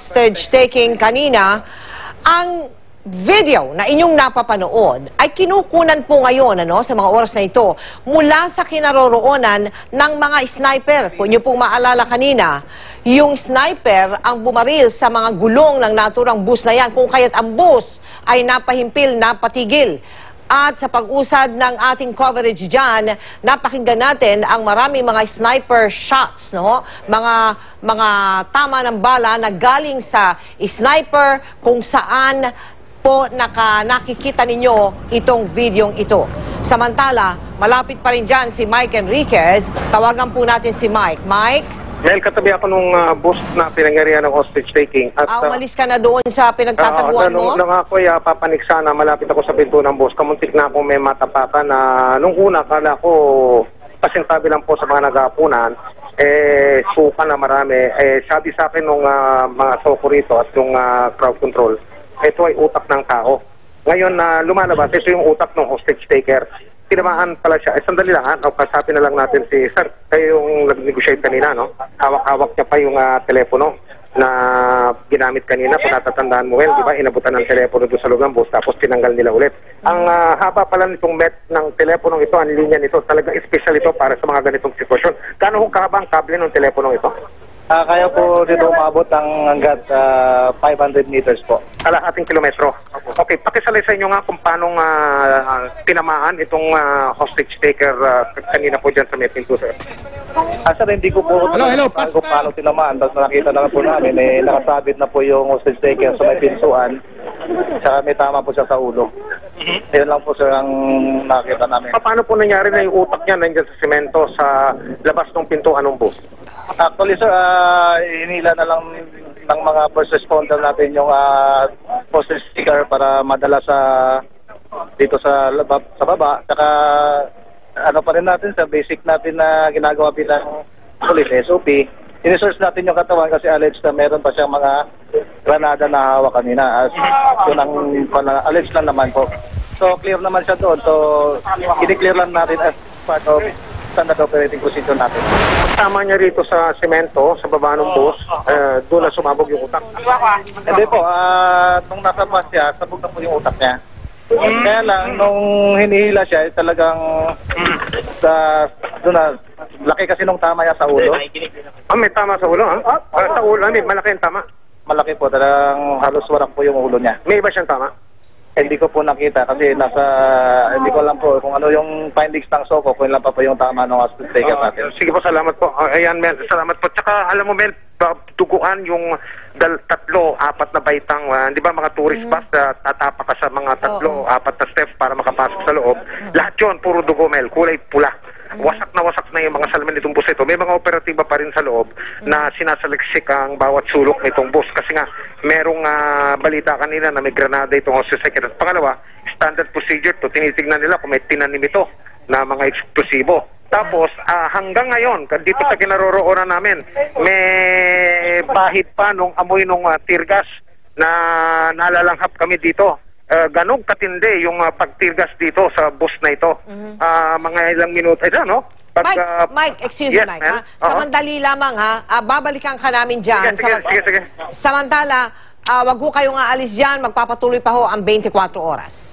hostage-taking kanina, ang video na inyong napapanood ay kinukunan po ngayon sa mga oras na ito mula sa kinaroroonan ng mga sniper. Kung inyo pong maalala kanina, yung sniper ang bumaril sa mga gulong ng naturang bus na yan, kung kaya't ang bus ay napahimpil, napatigil. At sa pag-usad ng ating coverage dyan, napakinggan natin ang maraming mga sniper shots, mga tama ng bala na galing sa sniper kung saan po nakikita ninyo itong videong ito. Samantala, malapit pa rin dyan si Mike Enriquez. Tawagan po natin si Mike. Mike? Mel, katabi ako nung bus na pinangyarihan ng hostage-taking. Umalis ka na doon sa pinagtataguan mo? Nung ako'y papanik sana, malapit ako sa pinto ng bus. Kamuntik na akong may matapakan na nung una, kala ko pasintabi lang po sa mga nagapunan. Suka na marami. Sabi sa akin nung mga soko rito at yung crowd control, ito ay utak ng tao. Ngayon na lumalabas, ito yung utak ng hostage-taker. Tinamaan pala siya. Sandali lang, pasapin na lang natin si Sir. Kayo yung nag-negotiate kanina, no? Hawak-hawak niya pa yung telepono na ginamit kanina. Kung natatandaan mo, di ba? Inabutan ng telepono doon sa loob ng bus, tapos tinanggal nila ulit. Ang haba pala nitong met ng telepono ito, ang linya nito, talaga special ito para sa mga ganitong sitwasyon. Kano kung kahaba ang kable ng telepono ito? Kaya po dito umabot ang hanggat 500 meters po. Kalahating kilometro. Okay, pakisalay sa inyo nga kung paano tinamaan itong hostage taker kanina po dyan sa may pinto, sir. Sir, hindi ko po kung paano tinamaan. Tapos nakita lang po namin, nakasabit na po yung hostage taker sa may pintuan. Saka may tama po siya sa ulo. Yan lang po, sir, ang nakita namin. Paano po nangyari na yung utak niya nandiyan sa semento sa labas ng pintuan ng bus? Actually, sir, hinila na lang ng mga first responder natin yung hostage taker para madala dito sa baba. Saka ano pa rin natin sa basic natin na ginagawa bilang police SOP. Inisearch natin yung katawan kasi alleged na meron pa siyang mga granada na hawak kanina. Yun ang alleged lang naman po. So clear naman siya doon. So i-declare lang natin as part of standard operating procedure natin. Tama niya rito sa semento, sa baba ng bus, doon na sumabog yung utak. Hindi po, nung nasa bus siya, sabog na po yung utak niya. Kaya lang, nung hinihila siya, talagang doon na, laki kasi nung tama niya sa ulo. May tama sa ulo, ha? Sa ulo, malaki yung tama. Malaki po, talagang halos warak po yung ulo niya. May iba siyang tama? Hindi ko po nakita kasi hindi ko alam po kung ano yung findings ng SOCO, kung ilan pa po yung tama ng hostage taker natin. Sige po, salamat po. Ayan, Mel, salamat po. Tsaka, alam mo, Mel, tuguan yung 3-4 na baitang, di ba mga tourist bus, tatapa ka sa mga 3-4 na steps para makapasok sa loob. Lahat yun, puro dugo, Mel, kulay pula. Wasak na yung mga salamin nitong bus ito. May mga operatiba pa rin sa loob na sinasaliksik ang bawat sulok nitong bus. Kasi nga, merong balita kanina na may granada itong hostage taker. Pangalawa, standard procedure to. Tinitignan nila kung may tinanim ito na mga eksplosibo. Tapos, hanggang ngayon, dito sa kinaroroonan namin, may bahid pa nung amoy nung tear gas na nalalanghap kami dito. Ganong katindi yung pagtirgas dito sa bus na ito. Mga ilang minuto. No? Mike, excuse me, Mike. Samandali lamang, babalikan ka namin dyan. Sige. Samantala, wag ho kayong aalis dyan. Magpapatuloy pa ho ang 24 oras.